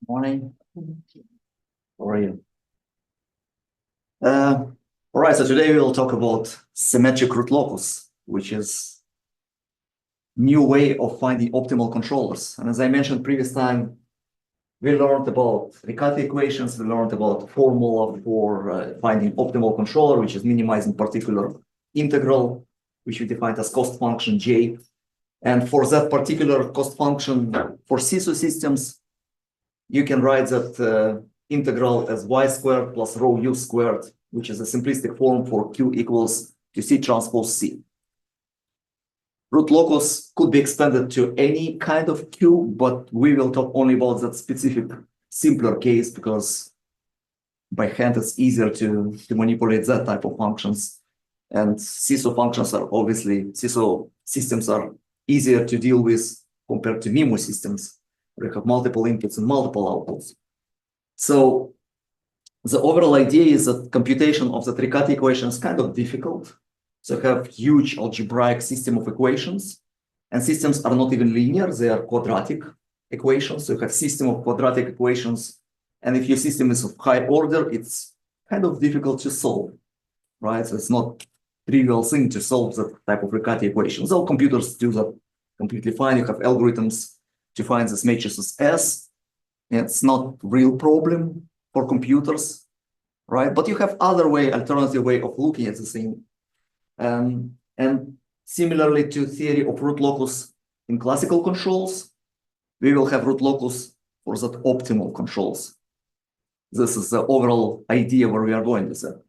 Morning. How are you? All right, so today we'll talk about symmetric root locus, which is new way of finding optimal controllers. And as I mentioned previous time, we learned about Riccati equations, we learned about formula for finding optimal controller, which is minimizing particular integral, which we defined as cost function J. And for that particular cost function for SISO systems, you can write that integral as y squared plus rho u squared, which is a simplistic form for Q equals to C transpose C. Root locus could be expanded to any kind of Q, but we will talk only about that specific simpler case because by hand it's easier to manipulate that type of functions. And SISO functions are obviously, SISO systems are easier to deal with compared to MIMO systems. We have multiple inputs and multiple outputs. So the overall idea is that computation of the Riccati equation is kind of difficult. So you have huge algebraic system of equations, and systems are not even linear, they are quadratic equations. So you have system of quadratic equations, and if your system is of high order, it's kind of difficult to solve, right? So it's not trivial thing to solve that type of Riccati equations. All computers do that completely fine. You have algorithms to find this matrices S. It's not real problem for computers, right? But you have alternative way of looking at the thing. And similarly to theory of root locus in classical controls, we will have root locus for that optimal controls. This is the overall idea where we are going with that.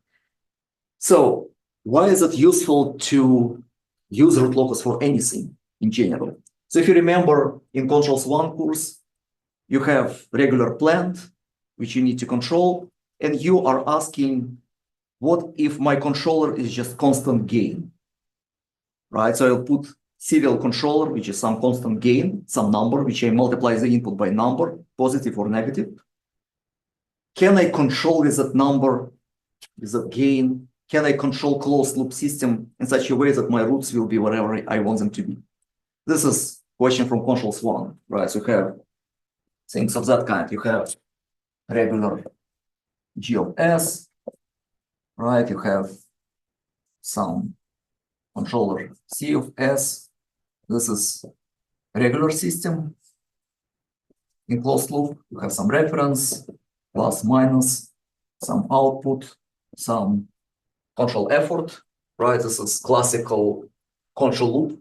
So why is it useful to use root locus for anything in general? So if you remember in Controls 1 course, you have regular plant, which you need to control, and you are asking, what if my controller is just constant gain, right? So I'll put serial controller, which is some constant gain, some number, which I multiply the input by number, positive or negative. Can I control with that number, with that gain? Can I control closed loop system in such a way that my roots will be wherever I want them to be? This is question from Controls 1, right? So you have things of that kind. You have regular G of S, right? You have some controller C of S. This is regular system. In closed loop, you have some reference, plus, minus, some output, some control effort, right? This is classical control loop,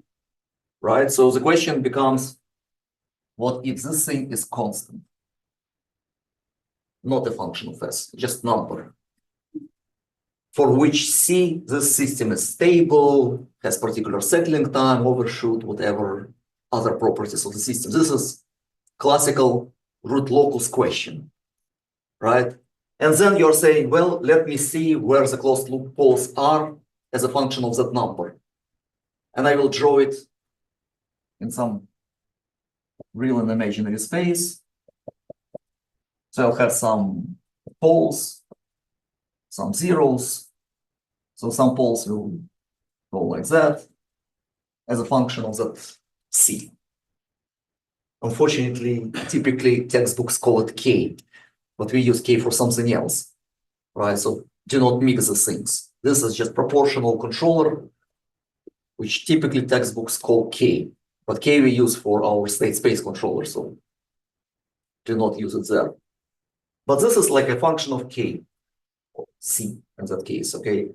right? So the question becomes, what if this thing is constant? Not a function of S, just number. For which C, this system is stable, has particular settling time, overshoot, whatever other properties of the system. This is classical root locus question, right? And then you're saying, well, let me see where the closed loop poles are as a function of that number. And I will draw it in some real and imaginary space. So I'll have some poles, some zeros. So some poles will go like that as a function of that C. Unfortunately, typically textbooks call it K, but we use K for something else, right? So do not mix the things. This is just proportional controller, which typically textbooks call K, but K we use for our state space controller, so do not use it there. But this is like a function of K, or C in that case, okay?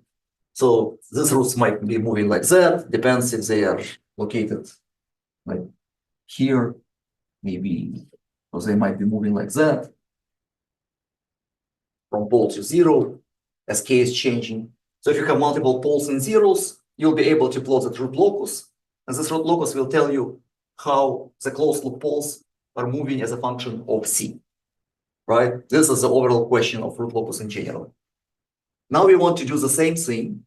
So these roots might be moving like that, depends if they are located like here, maybe, or they might be moving like that, from pole to zero, as K is changing. So if you have multiple poles and zeros, you'll be able to plot that root locus, and this root locus will tell you how the closed loop poles are moving as a function of C, right? This is the overall question of root locus in general. Now we want to do the same thing,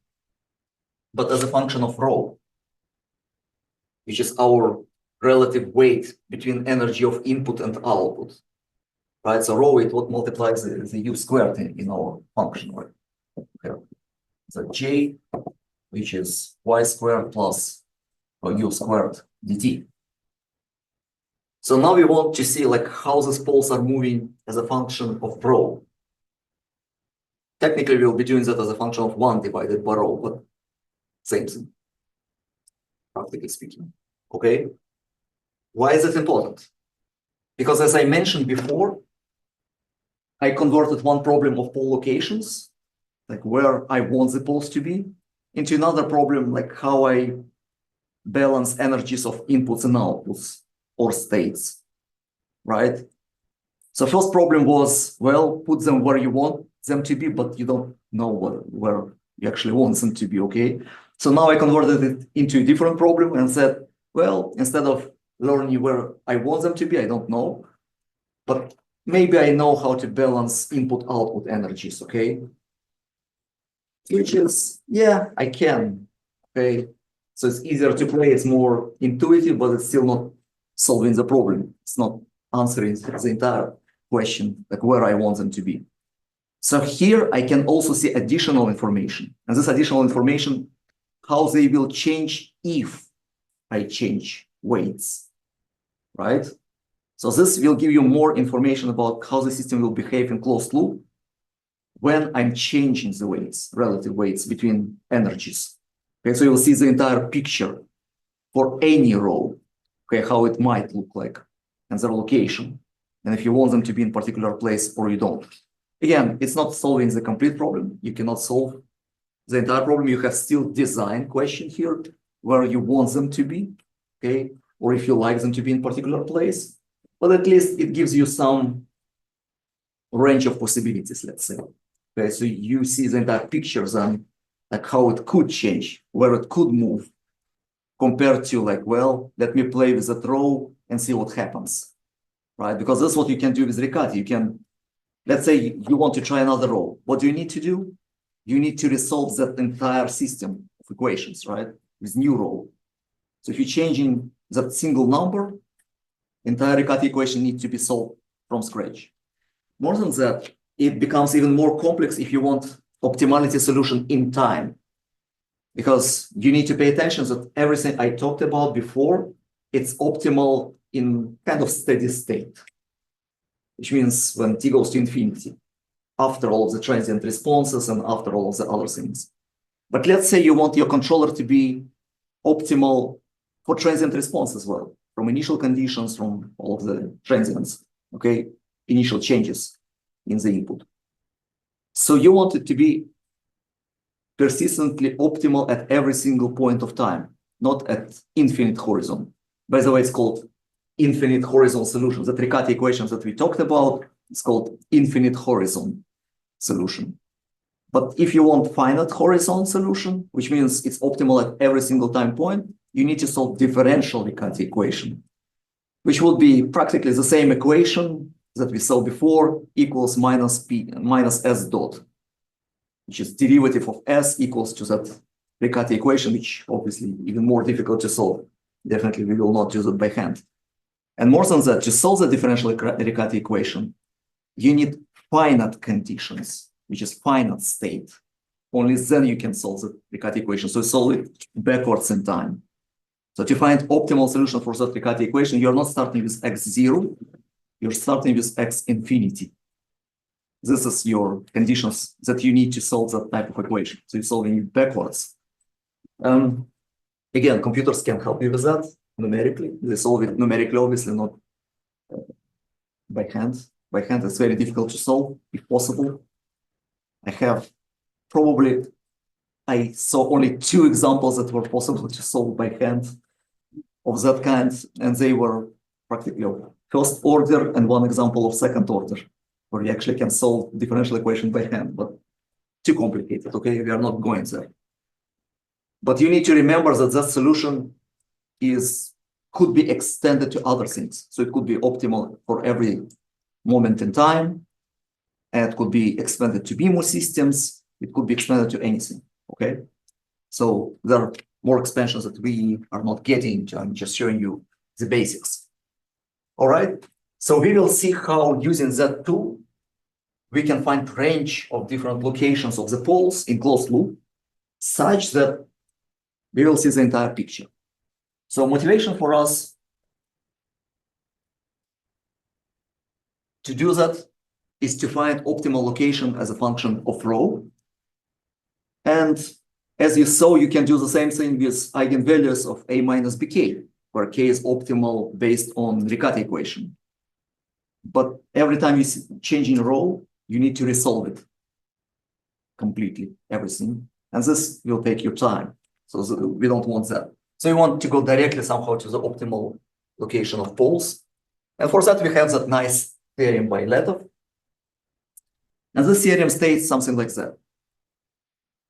but as a function of rho, which is our relative weight between energy of input and output, right? So rho is what multiplies the u squared in our function, right? Okay. So J, which is y squared plus u squared dt. So now we want to see like how these poles are moving as a function of rho. Technically, we'll be doing that as a function of 1 divided by rho, but same thing, practically speaking. Okay. Why is it important? Because as I mentioned before, I converted one problem of pole locations, like where I want the poles to be, into another problem, like how I balance energies of inputs and outputs or states, right? So first problem was, well, put them where you want them to be, but you don't know where you actually want them to be, okay? So now I converted it into a different problem and said, well, instead of learning where I want them to be, I don't know, but maybe I know how to balance input-output energies, okay? Which is, yeah, I can, okay? So it's easier to play, it's more intuitive, but it's still not solving the problem. It's not answering the entire question, like where I want them to be. So here I can also see additional information. And this additional information, how they will change if I change weights, right? So this will give you more information about how the system will behave in closed loop when I'm changing the weights, relative weights between energies. Okay, so you'll see the entire picture for any rho, okay, how it might look like and their location, and if you want them to be in particular place or you don't. Again, it's not solving the complete problem. You cannot solve the entire problem. You have still design question here where you want them to be, okay, or if you like them to be in particular place, but at least it gives you some range of possibilities, let's say. Okay, so you see the entire pictures and like how it could change, where it could move, compared to like, well, let me play with that rho and see what happens, right? Because that's what you can do with Riccati. You can, let's say you want to try another rho. What do you need to do? You need to resolve that entire system of equations, right? With new rho. So if you're changing that single number, entire Riccati equation needs to be solved from scratch. More than that, it becomes even more complex if you want optimality solution in time, because you need to pay attention that everything I talked about before, it's optimal in kind of steady state, which means when t goes to infinity, after all of the transient responses and after all of the other things. But let's say you want your controller to be optimal for transient response as well, from initial conditions, from all of the transients, okay, initial changes in the input. So you want it to be persistently optimal at every single point of time, not at infinite horizon. By the way, it's called infinite horizon solution. The Riccati equations that we talked about, it's called infinite horizon solution. But if you want finite horizon solution, which means it's optimal at every single time point, you need to solve differential Riccati equation, which would be practically the same equation that we saw before, equals minus s dot, which is derivative of s equals to that Riccati equation, which obviously even more difficult to solve. Definitely we will not use it by hand. And more than that, to solve the differential Riccati equation, you need finite conditions, which is finite state. Only then you can solve the Riccati equation. So solve it backwards in time. So to find optimal solution for that Riccati equation, you're not starting with x0, you're starting with x infinity. This is your conditions that you need to solve that type of equation. So you're solving it backwards. Again, computers can help you with that numerically. They solve it numerically, obviously, not by hand. By hand, it's very difficult to solve, if possible. I saw only 2 examples that were possible to solve by hand of that kind, and they were practically of first order and 1 example of second order, where you actually can solve differential equation by hand, but too complicated, okay? We are not going there. But you need to remember that that solution could be extended to other things. So it could be optimal for every moment in time, and it could be expanded to BMO systems. It could be expanded to anything, okay? So there are more expansions that we are not getting into. I'm just showing you the basics. All right, so we will see how using that tool, we can find range of different locations of the poles in closed loop, such that we will see the entire picture. So motivation for us to do that is to find optimal location as a function of rho. And as you saw, you can do the same thing with eigenvalues of A minus bk, where k is optimal based on Riccati equation. But every time you change in rho, you need to resolve it completely, everything. And this will take your time. So we don't want that. So you want to go directly somehow to the optimal location of poles. And for that, we have that nice theorem by Letov. And this theorem states something like that.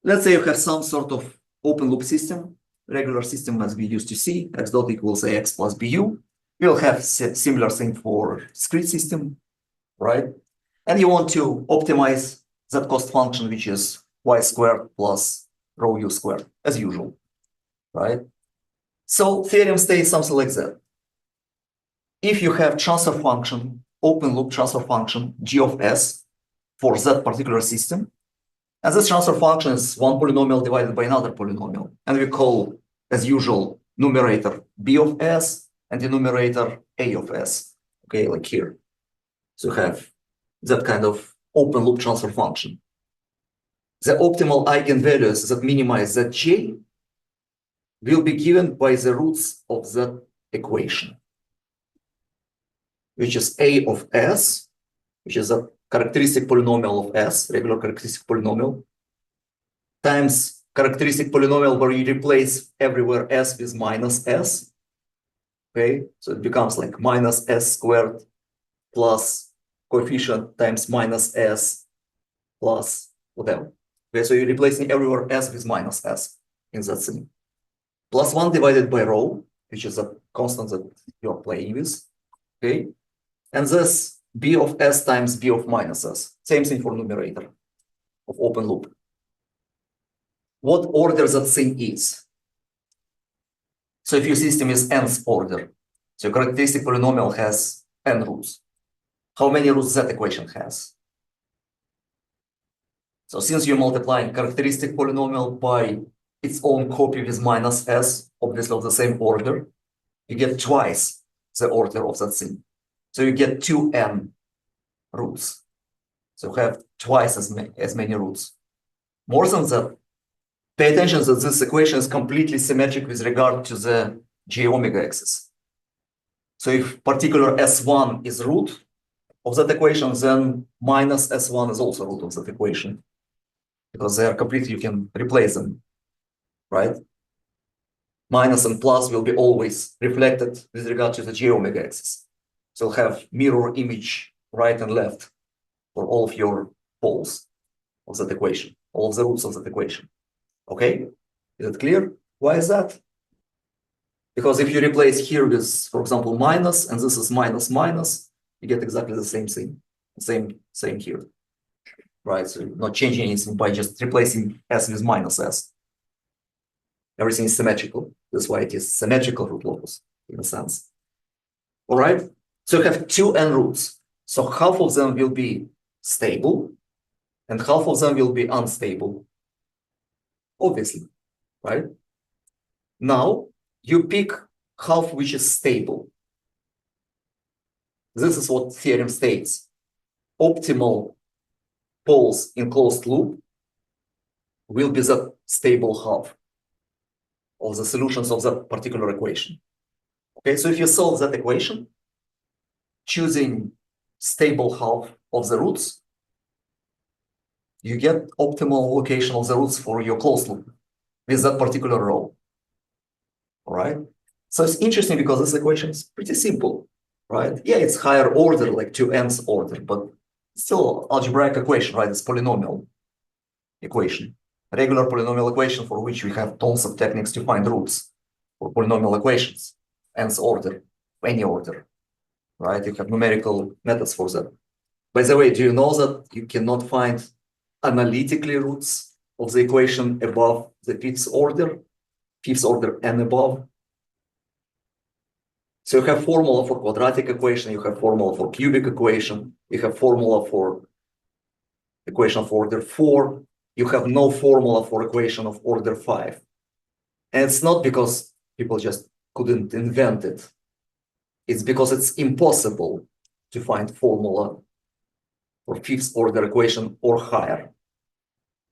Let's say you have some sort of open loop system, regular system as we used to see, x dot equals ax plus bu. We'll have similar thing for discrete system, right? And you want to optimize that cost function, which is y squared plus rho u squared, as usual, right? So theorem states something like that. If you have transfer function, open loop transfer function, g of s, for that particular system, and this transfer function is one polynomial divided by another polynomial, and we call, as usual, numerator b of s and denominator a of s, okay, like here. So you have that kind of open loop transfer function. The optimal eigenvalues that minimize that j will be given by the roots of that equation, which is a of s, which is a characteristic polynomial of s, regular characteristic polynomial, times characteristic polynomial where you replace everywhere s with minus s. Okay, so it becomes like minus s squared plus coefficient times minus s plus whatever. Okay, so you're replacing everywhere s with minus s in that thing. Plus 1 divided by rho, which is a constant that you're playing with. Okay, and this b of s times b of minus s. Same thing for numerator of open loop. What order that thing is? So if your system is nth order, so your characteristic polynomial has n roots. How many roots that equation has? So since you're multiplying characteristic polynomial by its own copy with minus s, obviously of the same order, you get twice the order of that thing. So you get 2n roots. So you have twice as many roots. More than that, pay attention that this equation is completely symmetric with regard to the j omega axis. So if particular s1 is root of that equation, then minus s1 is also root of that equation, because they are completely, you can replace them, right? Minus and plus will be always reflected with regard to the j omega axis. So you'll have mirror image right and left for all of your poles of that equation, all of the roots of that equation. Okay, is it clear? Why is that? Because if you replace here with, for example, minus, and this is minus minus, you get exactly the same thing, same here, right? So you're not changing anything by just replacing s with minus s. Everything is symmetrical. That's why it is symmetrical root locus in a sense. All right. So you have two n roots. So half of them will be stable, and half of them will be unstable. Obviously, right? Now you pick half which is stable. This is what theorem states. Optimal poles in closed loop will be the stable half of the solutions of that particular equation. Okay, so if you solve that equation, choosing stable half of the roots, you get optimal location of the roots for your closed loop with that particular row. All right. So it's interesting because this equation is pretty simple, right? Yeah, it's higher order, like 2n's order, but still algebraic equation, right? It's polynomial equation, regular polynomial equation for which we have tons of techniques to find roots for polynomial equations, n's order, any order, right? You have numerical methods for that. By the way, do you know that you cannot find analytically roots of the equation above the fifth order and above? So you have formula for quadratic equation, you have formula for cubic equation, you have formula for equation of order 4, you have no formula for equation of order 5. And it's not because people just couldn't invent it. It's because it's impossible to find formula for fifth order equation or higher.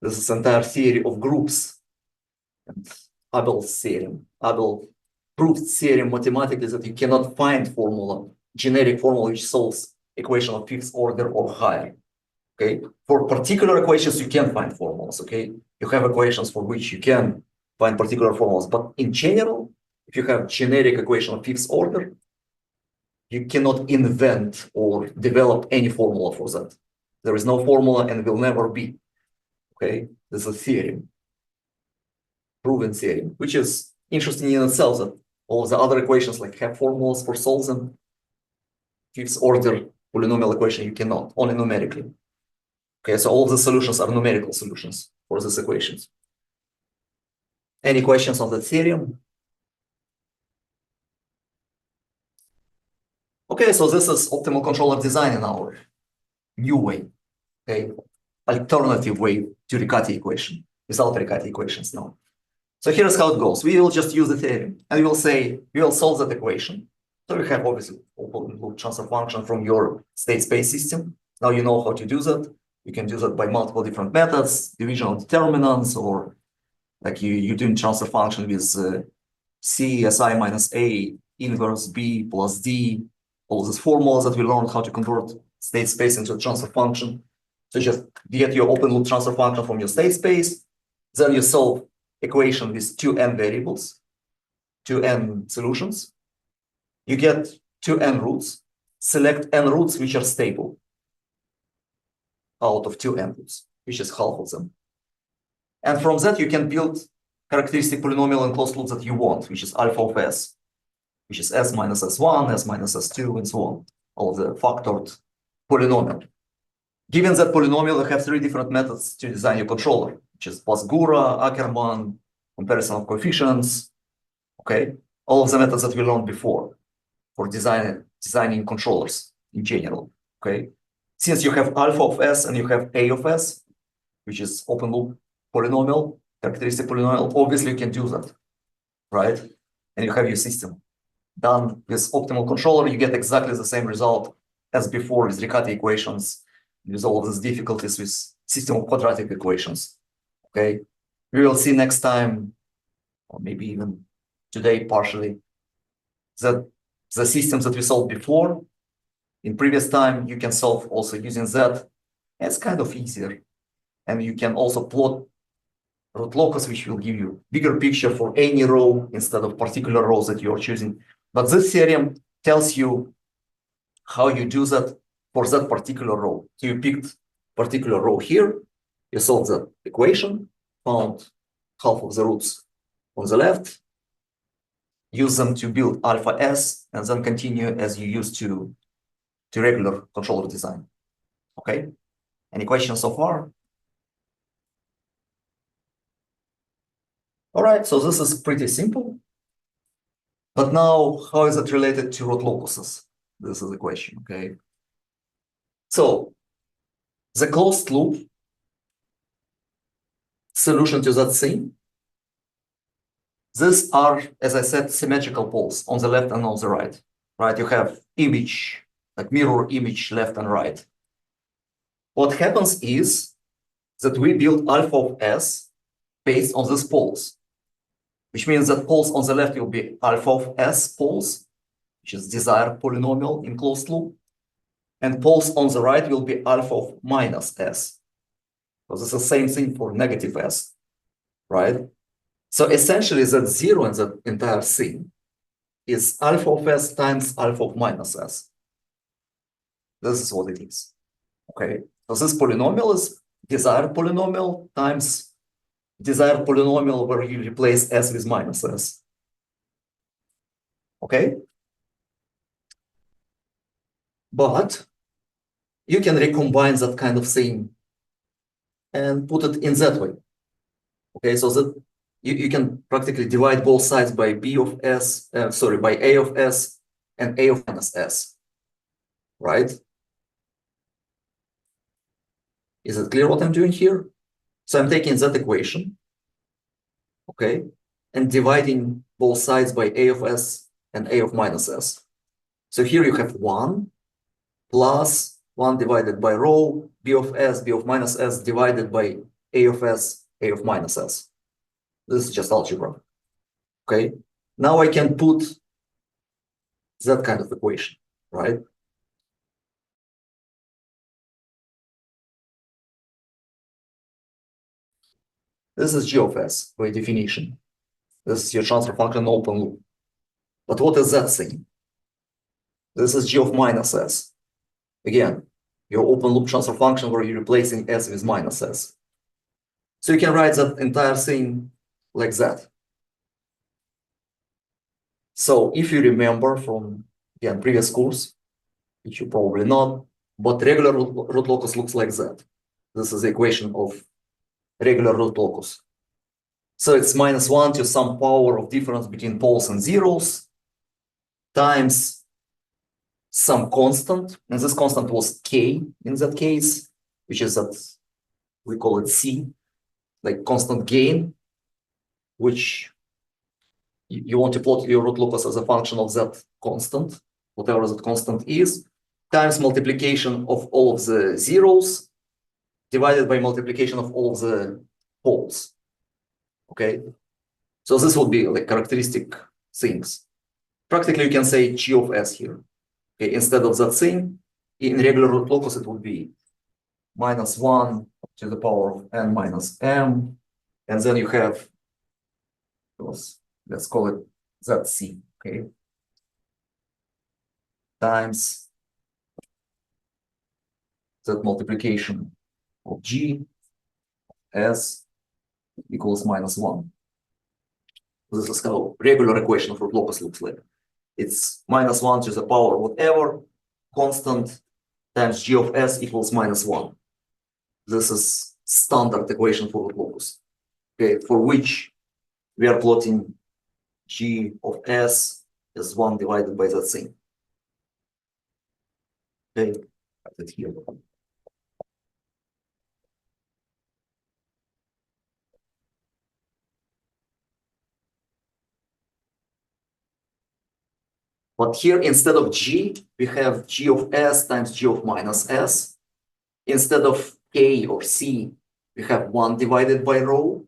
This is entire theory of groups. And Abel's theorem. Abel proved theorem mathematically that you cannot find formula, generic formula which solves equation of fifth order or higher. Okay, for particular equations you can find formulas. Okay, you have equations for which you can find particular formulas, but in general, if you have generic equation of fifth order, you cannot invent or develop any formula for that. There is no formula and will never be. Okay, this is a theorem, proven theorem, which is interesting in itself, that all of the other equations like have formulas for solving fifth order polynomial equation, you cannot, only numerically. Okay, so all of the solutions are numerical solutions for these equations. Any questions on the theorem? Okay, so this is optimal controller design in our new way, okay, alternative way to Riccati equation, without Riccati equations now. So here's how it goes. We will just use the theorem, and we will say, we will solve that equation. So we have obviously open loop transfer function from your state space system. Now you know how to do that. You can do that by multiple different methods, divisional determinants, or like you're doing transfer function with C, Si minus A, inverse B plus D, all these formulas that we learned how to convert state space into a transfer function. So just get your open loop transfer function from your state space, then you solve equation with 2n variables, 2n solutions. You get 2n roots, select n roots which are stable out of 2n roots, which is half of them. And from that, you can build characteristic polynomial and closed loop that you want, which is alpha of s, which is s minus s1, s minus s2, and so on, all the factored polynomial. Given that polynomial, you have three different methods to design your controller, which is Pasgura, Ackermann, comparison of coefficients, okay? All of the methods that we learned before for designing controllers in general, okay? Since you have alpha of s and you have a of s, which is open loop polynomial, characteristic polynomial, obviously you can do that, right? And you have your system. Done with optimal controller, you get exactly the same result as before with Riccati equations, with all of these difficulties with system of quadratic equations, okay? We will see next time, or maybe even today partially, that the systems that we solved before, in previous time, you can solve also using that. It's kind of easier. And you can also plot root locus, which will give you bigger picture for any row instead of particular rows that you're choosing. But this theorem tells you how you do that for that particular row. So you picked particular row here, you solve the equation, found half of the roots on the left, use them to build alpha s, and then continue as you used to regular controller design. Okay? Any questions so far? All right, so this is pretty simple. But now, how is it related to root locuses? This is the question, okay? So, the closed loop solution to that thing, these are, as I said, symmetrical poles on the left and on the right, right? You have image, like mirror image left and right. What happens is that we build alpha of s based on these poles, which means that poles on the left will be alpha of s poles, which is desired polynomial in closed loop, and poles on the right will be alpha of minus s. So it's the same thing for negative s, right? So essentially that zero in the entire thing is alpha of s times alpha of minus s. This is what it is, okay? So this polynomial is desired polynomial times desired polynomial where you replace s with minus s, okay? But you can recombine that kind of thing and put it in that way, okay? So that you can practically divide both sides by b of s, by a of s and a of minus s, right? Is it clear what I'm doing here? So I'm taking that equation, okay, and dividing both sides by a of s and a of minus s. So here you have 1, plus 1 divided by rho, b of s, b of minus s divided by a of s, a of minus s. This is just algebra. Okay. Now I can put that kind of equation, right? This is g of s by definition. This is your transfer function open loop. But what is that thing? This is g of minus s. Again, your open loop transfer function where you're replacing s with minus s. So you can write that entire thing like that. So if you remember from, again, previous course, which you probably not, but regular root locus looks like that. This is the equation of regular root locus. So it's minus 1 to some power of difference between poles and zeros times some constant, and this constant was k in that case, which is that we call it c, like constant gain, which you want to plot your root locus as a function of that constant, whatever that constant is, times multiplication of all of the zeros divided by multiplication of all of the poles. Okay, so this would be like characteristic things. Practically, you can say g of s here. Okay, instead of that thing, in regular root locus, it would be minus 1 to the power of n minus m, and then you have, let's call it zc, okay, times that multiplication of g s equals minus 1. This is how regular equation of root locus looks like. It's minus 1 to the power whatever constant times g of s equals minus 1. This is standard equation for root locus, okay, for which we are plotting g of s as 1 divided by that thing. Okay, write it here. But here, instead of g, we have g of s times g of minus s. Instead of k or c, we have 1 divided by rho,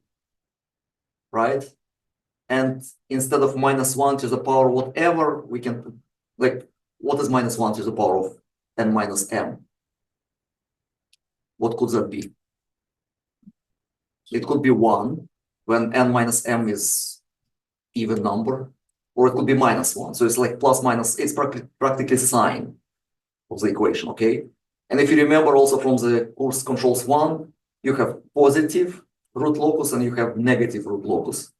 right? And instead of minus 1 to the power whatever, we can put, like, what is minus 1 to the power of n minus m? What could that be? It could be 1 when n minus m is even number, or it could be minus 1. So it's like plus minus, it's practically sign of the equation, okay? And if you remember also from the course controls 1, you have positive root locus and you have negative root locus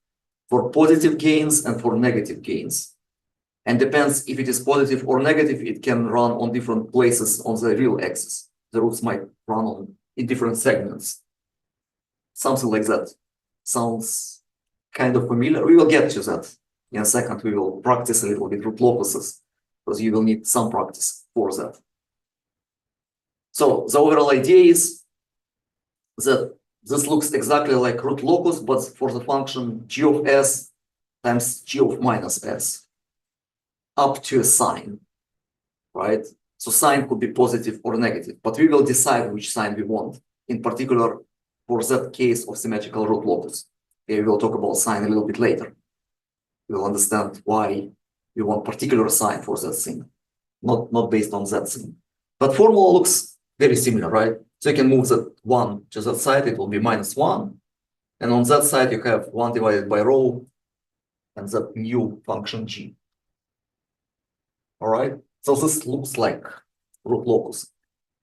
for positive gains and for negative gains. And depends if it is positive or negative, it can run on different places on the real axis. The roots might run on in different segments. Something like that. Sounds kind of familiar. We will get to that in a second. We will practice a little bit root locuses because you will need some practice for that. So the overall idea is that this looks exactly like root locus, but for the function g of s times g of minus s up to a sign, right? So sign could be positive or negative, but we will decide which sign we want, in particular for that case of symmetrical root locus. Okay, we will talk about sign a little bit later. We will understand why we want particular sign for that thing, not based on that thing. But formula looks very similar, right? So you can move that 1 to that side, it will be minus 1. And on that side, you have 1 divided by rho and that new function g. All right, so this looks like root locus.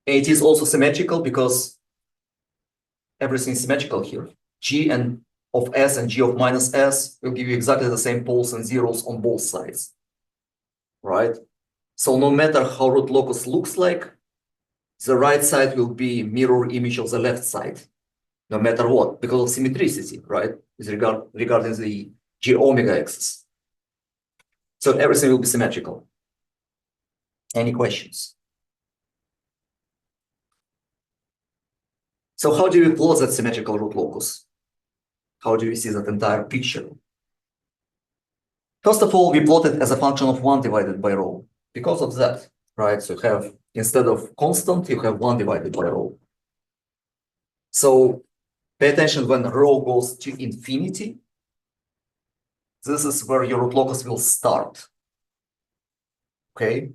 And it is also symmetrical because everything is symmetrical here. G and of s and g of minus s will give you exactly the same poles and zeros on both sides, right? So no matter how root locus looks like, the right side will be mirror image of the left side, no matter what, because of symmetricity, right? With regarding the g omega axis. So everything will be symmetrical. Any questions? So how do we plot that symmetrical root locus? How do we see that entire picture? First of all, we plot it as a function of 1 divided by rho because of that, right? So you have Instead of constant, you have 1 divided by rho. So pay attention when rho goes to infinity. This is where your root locus will start. Okay,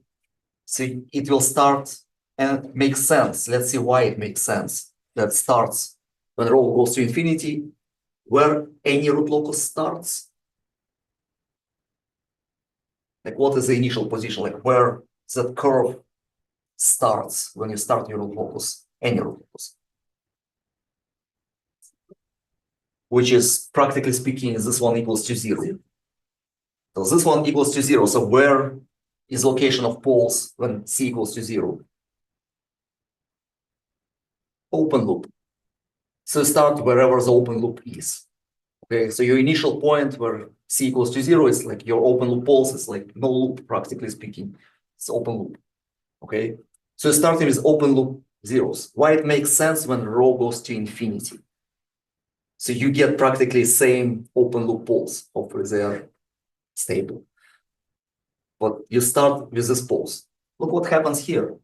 so it will start and it makes sense. Let's see why it makes sense. That starts when rho goes to infinity, where any root locus starts. Like what is the initial position? Like where that curve starts when you start your root locus, any root locus. Which is, practically speaking, this one equals to 0. So this one equals to 0. So where is location of poles when C equals to 0? Open loop. So start wherever the open loop is. Okay, so your initial point where C equals to 0 is like your open loop poles is like no loop, practically speaking. It's open loop. Okay, so starting with open loop zeros. Why it makes sense when rho goes to infinity? So you get practically same open loop poles. Hopefully they are stable. But you start with this poles. Look what happens here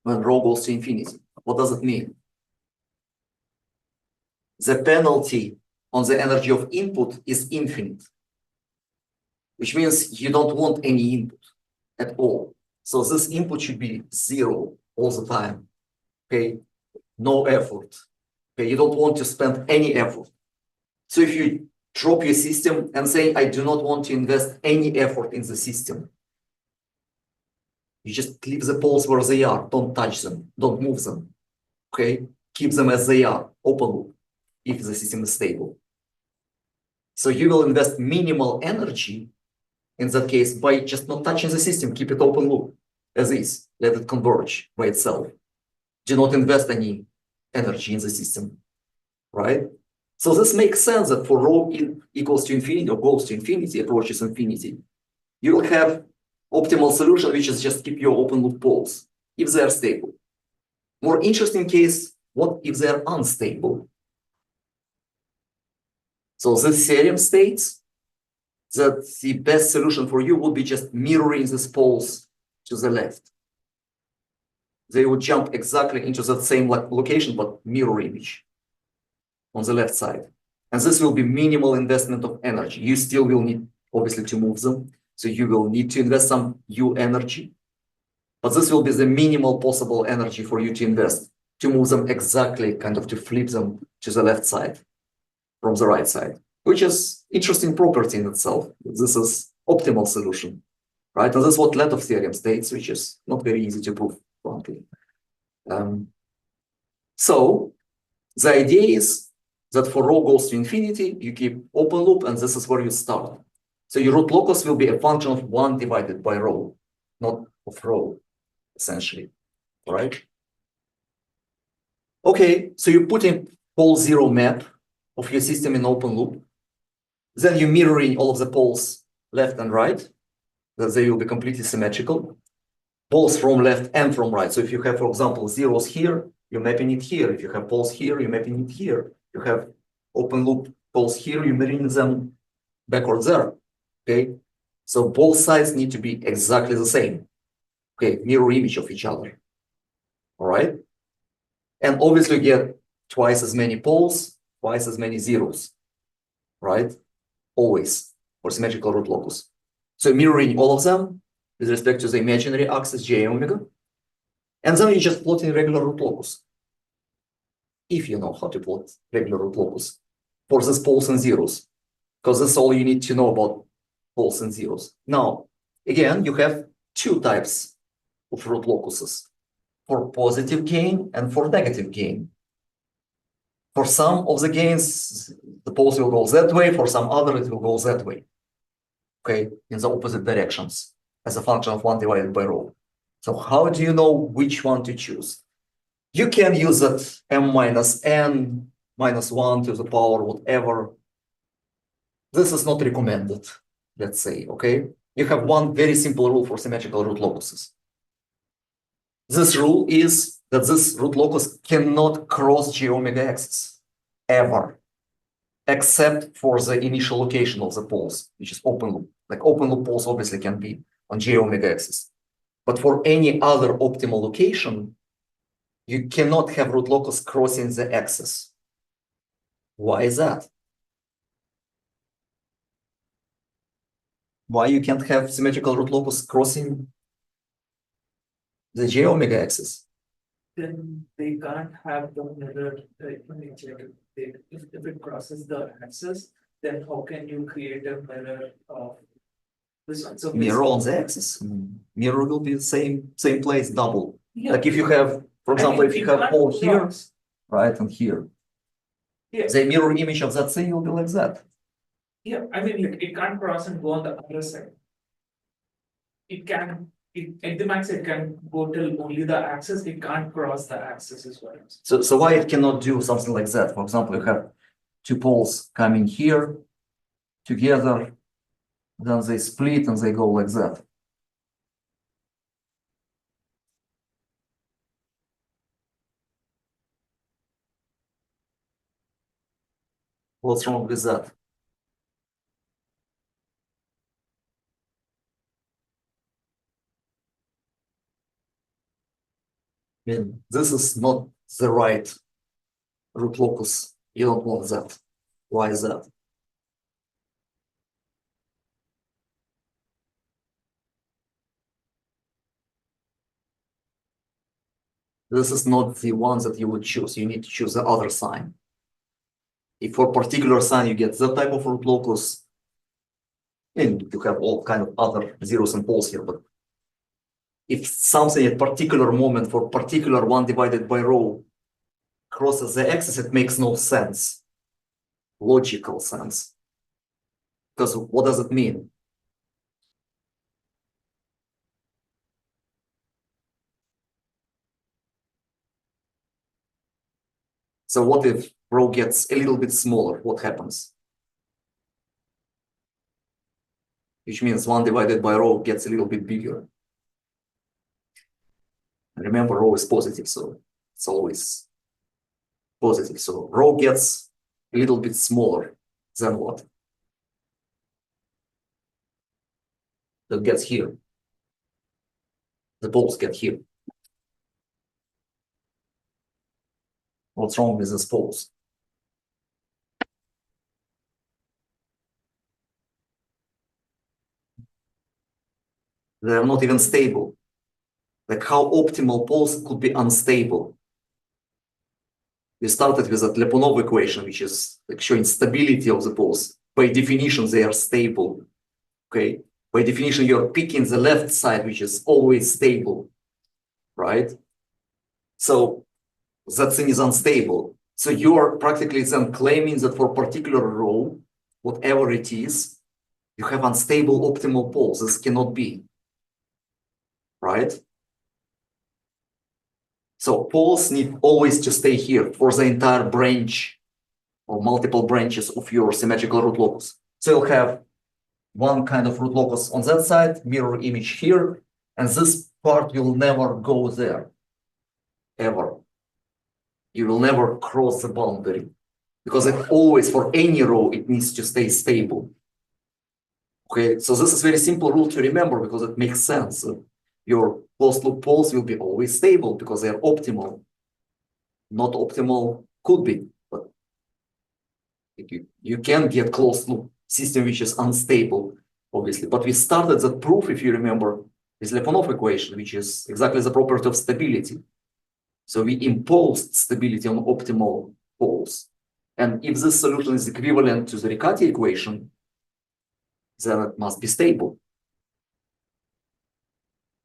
when rho goes to infinity. What does it mean? The penalty on the energy of input is infinite, which means you don't want any input at all. So this input should be 0 all the time. Okay, no effort. Okay, you don't want to spend any effort. So if you drop your system and say, I do not want to invest any effort in the system, you just leave the poles where they are. Don't touch them. Don't move them. Okay, keep them as they are, open loop, if the system is stable. So you will invest minimal energy in that case by just not touching the system. Keep it open loop as is. Let it converge by itself. Do not invest any energy in the system, right? So this makes sense that for rho equals to infinity or goes to infinity, approaches infinity, you will have optimal solution, which is just keep your open loop poles if they are stable. More interesting case, what if they are unstable? So this theorem states that the best solution for you would be just mirroring these poles to the left. They would jump exactly into that same location, but mirror image on the left side. And this will be minimal investment of energy. You still will need, obviously, to move them. So you will need to invest some U energy. But this will be the minimal possible energy for you to invest, to move them exactly, kind of to flip them to the left side from the right side, which is interesting property in itself. This is optimal solution, right? And this is what Letov theorem states, which is not very easy to prove, frankly. So the idea is that for rho goes to infinity, you keep open loop, and this is where you start. So your root locus will be a function of 1 divided by rho, not of rho, essentially, right? Okay, so you put in pole 0 map of your system in open loop. Then you're mirroring all of the poles left and right, that they will be completely symmetrical, poles from left and from right. So if you have, for example, zeros here, you're mapping it here. If you have poles here, you're mapping it here. You have open loop poles here, you're mirroring them backwards there. Okay, so both sides need to be exactly the same. Okay, mirror image of each other. All right, and obviously you get twice as many poles, twice as many zeros, right? Always for symmetrical root locus. So mirroring all of them with respect to the imaginary axis j omega, and then you just plot in regular root locus. If you know how to plot regular root locus for these poles and zeros, because that's all you need to know about poles and zeros. Now, again, you have two types of root locuses, for positive gain and for negative gain. For some of the gains, the poles will go that way. For some other, it will go that way. Okay, in the opposite directions as a function of 1 divided by rho. So how do you know which one to choose? You can use that m minus n minus 1 to the power whatever. This is not recommended, let's say, okay? You have one very simple rule for symmetrical root locuses. This rule is that this root locus cannot cross j omega axis, ever, except for the initial location of the poles, which is open loop. Like open loop poles obviously can be on j omega axis. But for any other optimal location, you cannot have root locus crossing the axis. Why is that? Why you can't have symmetrical root locus crossing the j omega axis? Then they can't have the mirror. Let me check. If it crosses the axis, then how can you create a mirror of this one? So Mirror on the axis. Mirror will be the same place, double. yeah, Like if you have, for example, if you have pole here, cross. right, and here, Yeah. the mirror image of that thing will be like that. Yeah, I mean, like, it can't cross and go on the other side. It can, at the max, it can go till only the axis. It can't cross the axis as well. So why it cannot do something like that? For example, you have two poles coming here together, then they split and they go like that. What's wrong with that? I mean, this is not the right root locus. You don't want that. Why is that? This is not the one that you would choose. You need to choose the other sign. If for particular sign you get that type of root locus, and you have all kind of other zeros and poles here, but if something at particular moment for particular 1 divided by rho crosses the axis, it makes no sense, logical sense. Because what does it mean? So what if rho gets a little bit smaller? What happens? Which means 1 divided by rho gets a little bit bigger. Remember, rho is positive, so it's always positive. So rho gets a little bit smaller. Then what? That gets here. The poles get here. What's wrong with these poles? They're not even stable. Like how optimal poles could be unstable. We started with that Lyapunov equation, which is like showing stability of the poles. By definition, they are stable. Okay. By definition, you're picking the left side, which is always stable, right? So that thing is unstable. So you're practically then claiming that for a particular rho, whatever it is, you have unstable optimal poles. This cannot be, right? So poles need always to stay here for the entire branch or multiple branches of your symmetrical root locus. So you'll have one kind of root locus on that side, mirror image here, and this part will never go there, ever. You will never cross the boundary because it always, for any rho, it needs to stay stable. Okay, so this is a very simple rule to remember because it makes sense. Your closed loop poles will be always stable because they are optimal. Not optimal could be, but you can get closed loop system which is unstable, obviously. But we started the proof, if you remember, with Lyapunov equation, which is exactly the property of stability. So we imposed stability on optimal poles. And if this solution is equivalent to the Riccati equation, then it must be stable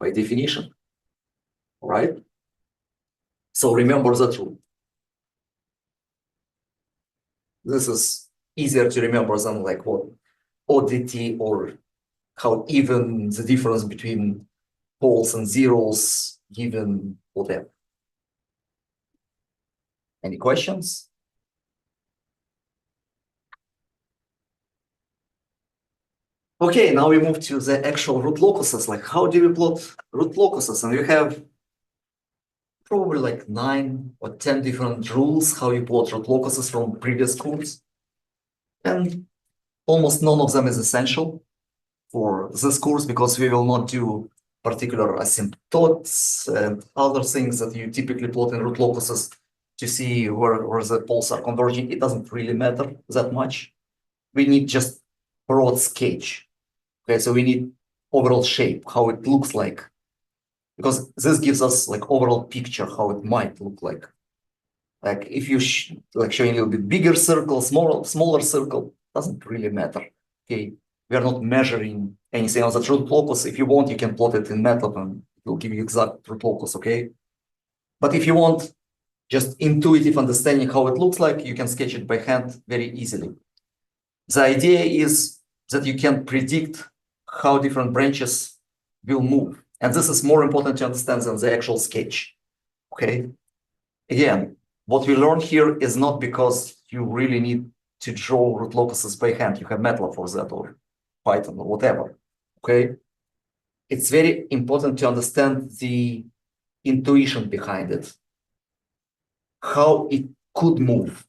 by definition, right? So remember that rule. This is easier to remember than like what oddity or how even the difference between poles and zeros given whatever. Any questions? Okay, now we move to the actual root locuses. Like, how do we plot root locuses? And you have probably like 9 or 10 different rules how you plot root locuses from previous course. And almost none of them is essential for this course because we will not do particular asymptotes and other things that you typically plot in root locuses to see where the poles are converging. It doesn't really matter that much. We need just broad sketch. Okay, so we need overall shape, how it looks like, because this gives us like overall picture how it might look like. Like if you like showing a little bit bigger circle, smaller circle, doesn't really matter. Okay, we are not measuring anything else. That root locus, if you want, you can plot it in MATLAB and it will give you exact root locus. Okay, but if you want just intuitive understanding how it looks like, you can sketch it by hand very easily. The idea is that you can predict how different branches will move, and this is more important to understand than the actual sketch. Okay, again, what we learn here is not because you really need to draw root locuses by hand. You have MATLAB for that or Python or whatever, okay? It's very important to understand the intuition behind it, how it could move,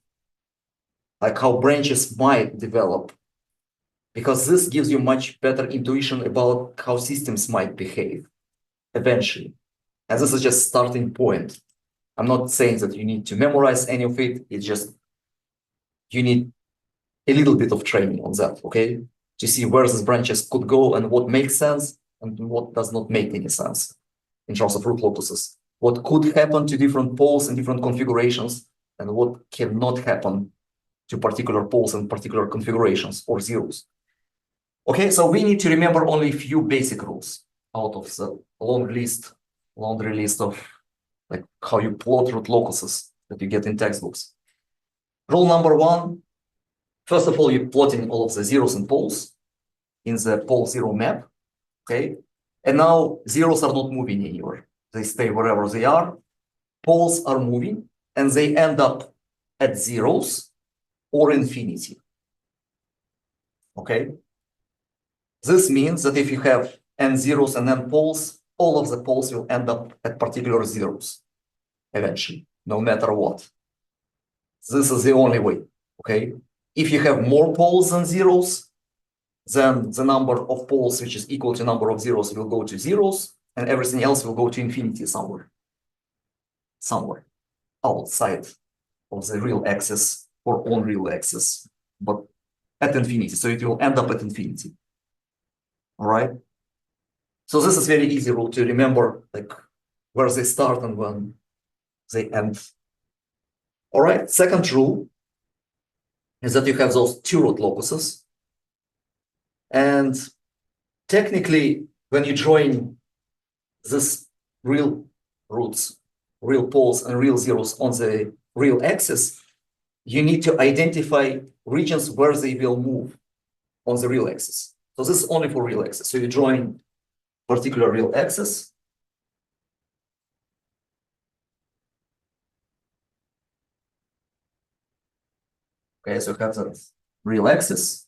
like how branches might develop, because this gives you much better intuition about how systems might behave eventually. And this is just starting point. I'm not saying that you need to memorize any of it. It's just you need a little bit of training on that, okay? To see where these branches could go and what makes sense and what does not make any sense in terms of root locuses. What could happen to different poles and different configurations and what cannot happen to particular poles and particular configurations or zeros. Okay, so we need to remember only a few basic rules out of the laundry list of like how you plot root locuses that you get in textbooks. Rule number one, first of all, you're plotting all of the zeros and poles in the pole zero map, okay? And now zeros are not moving anywhere. They stay wherever they are. Poles are moving and they end up at zeros or infinity, okay? This means that if you have n zeros and n poles, all of the poles will end up at particular zeros eventually, no matter what. This is the only way, okay? If you have more poles than zeros, then the number of poles which is equal to number of zeros will go to zeros and everything else will go to infinity somewhere outside of the real axis or on real axis, but at infinity. So it will end up at infinity. All right. So this is very easy rule to remember, like where they start and when they end. All right. Second rule is that you have those two root locuses. And technically, when you join this real roots, real poles and real zeros on the real axis, you need to identify regions where they will move on the real axis. So this is only for real axis. So you join particular real axis. Okay, so you have that real axis,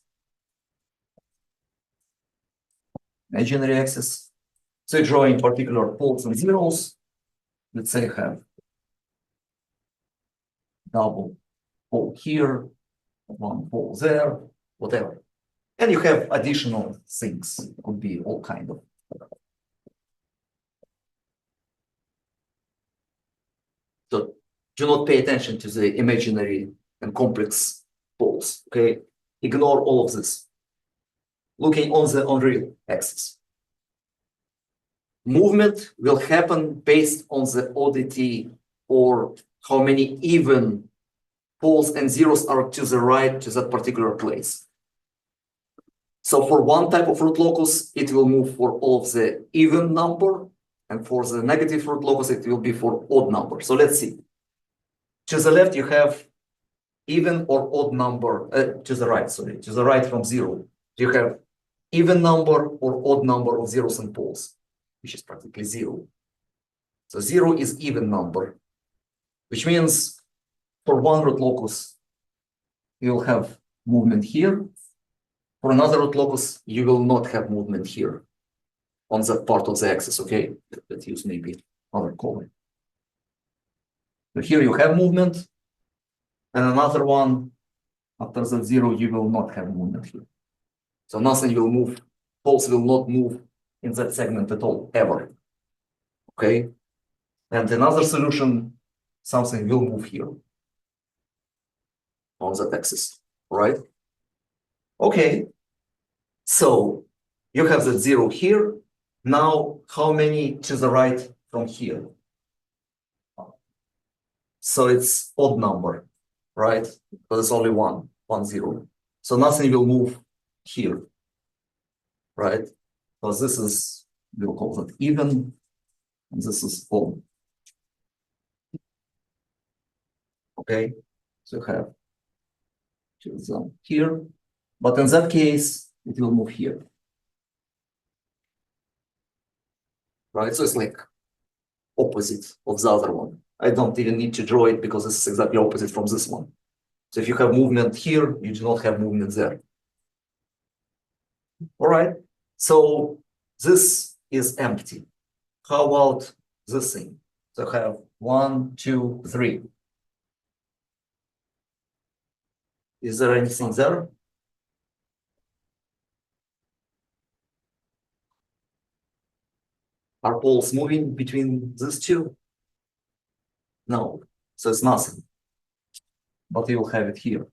imaginary axis. So you drawing particular poles and zeros. Let's say you have double pole here, one pole there, whatever. And you have additional things. It could be all kind of. So do not pay attention to the imaginary and complex poles, okay? Ignore all of this. Looking on the real axis. Movement will happen based on the oddity or how many even poles and zeros are to the right to that particular place. So for one type of root locus, it will move for all of the even number, and for the negative root locus, it will be for odd number. So let's see. To the left, you have even or odd number, to the right from zero. You have even number or odd number of zeros and poles, which is practically zero. So zero is even number, which means for one root locus, you'll have movement here. For another root locus, you will not have movement here on that part of the axis, okay? Let's use maybe other color. So here you have movement, and another one, after that zero, you will not have movement here. So nothing will move, poles will not move in that segment at all, ever. Okay? And another solution, something will move here on that axis, right? Okay, so you have that 0 here. Now, how many to the right from here? So it's odd number, right? But it's only 1, 0. So nothing will move here, right? Because this is, we'll call that even, and this is odd. Okay, so you have them here, but in that case, it will move here. Right, so it's like opposite of the other one. I don't even need to draw it because it's exactly opposite from this one. So if you have movement here, you do not have movement there. All right, so this is empty. How about this thing? So I have 1, 2, 3. Is there anything there? Are poles moving between these two? No, so it's nothing. But you will have it here.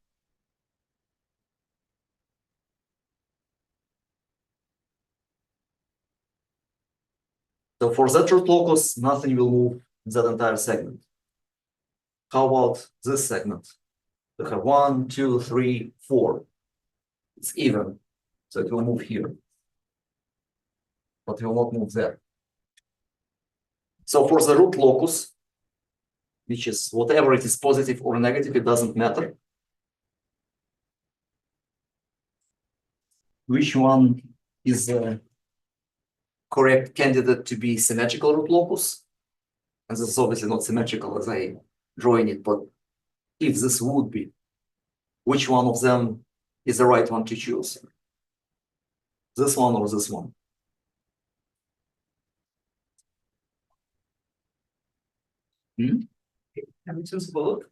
So for that root locus, nothing will move in that entire segment. How about this segment? We have 1, 2, 3, 4. It's even, so it will move here, but it will not move there. So for the root locus, which is whatever it is, positive or negative, it doesn't matter. Which one is the correct candidate to be symmetrical root locus? And this is obviously not symmetrical as I drawing it, but if this would be, which one of them is the right one to choose? This one or this one? Can we choose both?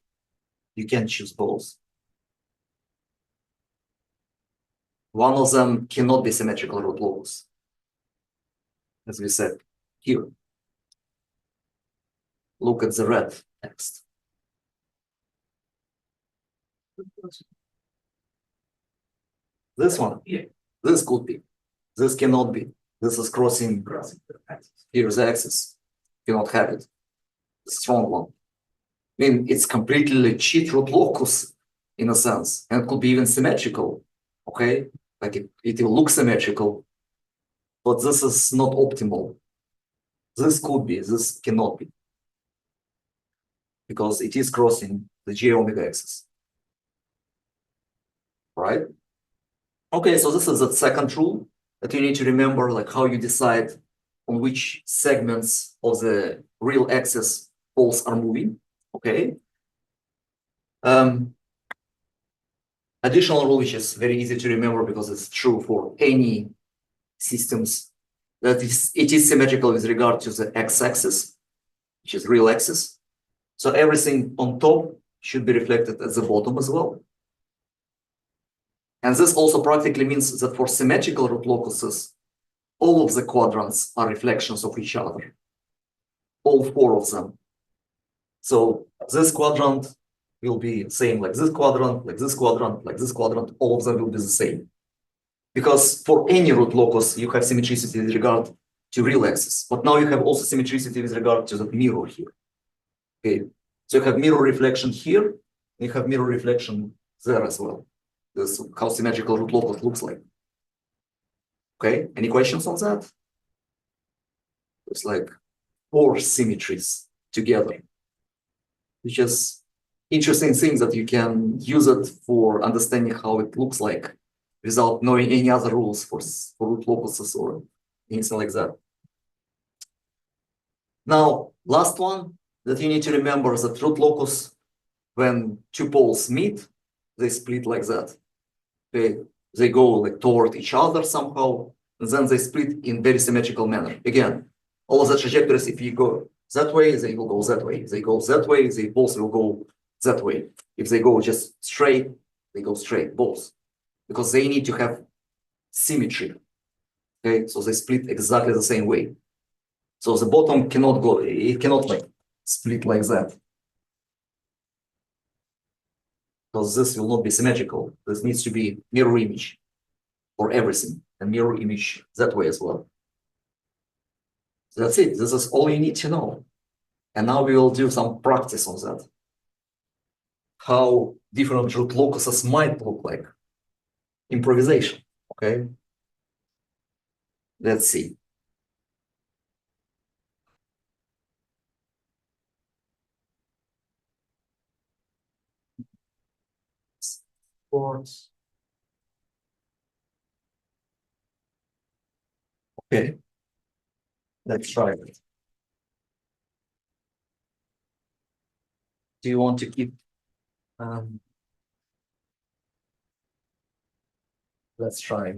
You can choose both. One of them cannot be symmetrical root locus, as we said here. Look at the red text. This one, Yeah. this could be. This cannot be. This is crossing The axis. here's the axis. Cannot have it. The strong one. I mean, it's completely cheat root locus in a sense, and it could be even symmetrical. Okay, like it will look symmetrical, but this is not optimal. This could be, this cannot be, because it is crossing the j omega axis. Right? Okay, so this is the second rule that you need to remember, like how you decide on which segments of the real axis poles are moving. Okay. Additional rule, which is very easy to remember because it's true for any systems, that it is symmetrical with regard to the x-axis, which is real axis. So everything on top should be reflected at the bottom as well. And this also practically means that for symmetrical root locuses, all of the quadrants are reflections of each other. All 4 of them. So this quadrant will be same like this quadrant, like this quadrant, like this quadrant. All of them will be the same. Because for any root locus, you have symmetricity with regard to real axis. But now you have also symmetricity with regard to the mirror here. Okay. So you have mirror reflection here, and you have mirror reflection there as well. This is how symmetrical root locus looks like. Okay, any questions on that? It's like 4 symmetries together, which is interesting things that you can use it for understanding how it looks like without knowing any other rules for root locuses or anything like that. Now, last one that you need to remember is that root locus, when 2 poles meet, they split like that. They go like toward each other somehow, and then they split in very symmetrical manner. Again, all of the trajectories, if you go that way, they will go that way. If they go that way, they both will go that way. If they go just straight, they go straight, both. Because they need to have symmetry. Okay, so they split exactly the same way. So the bottom cannot go, it cannot like split like that. Because this will not be symmetrical. This needs to be mirror image for everything, and mirror image that way as well. So that's it. This is all you need to know. And now we will do some practice on that. How different root locuses might look like. Improvisation, okay? Let's see. Sports. Okay, let's try it. Do you want to keep? Let's try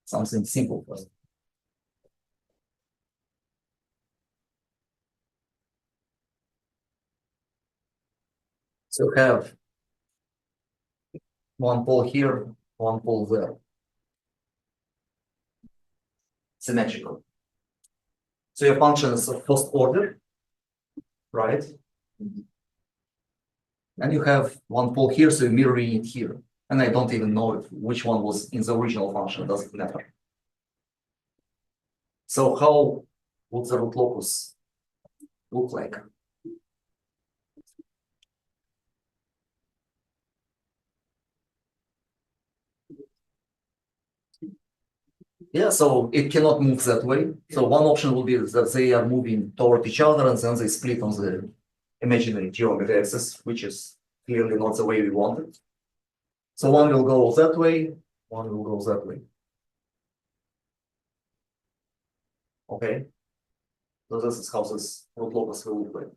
something simple first. So have one pole here, one pole there. Symmetrical. So your function is of first order, right? And you have one pole here, so you're mirroring it here. And I don't even know which one was in the original function, doesn't matter. So how would the root locus look like? Yeah, so it cannot move that way. So one option will be that they are moving toward each other and then they split on the imaginary geometry axis, which is clearly not the way we want it. So one will go that way, one will go that way. Okay. So this is how this root locus will look like.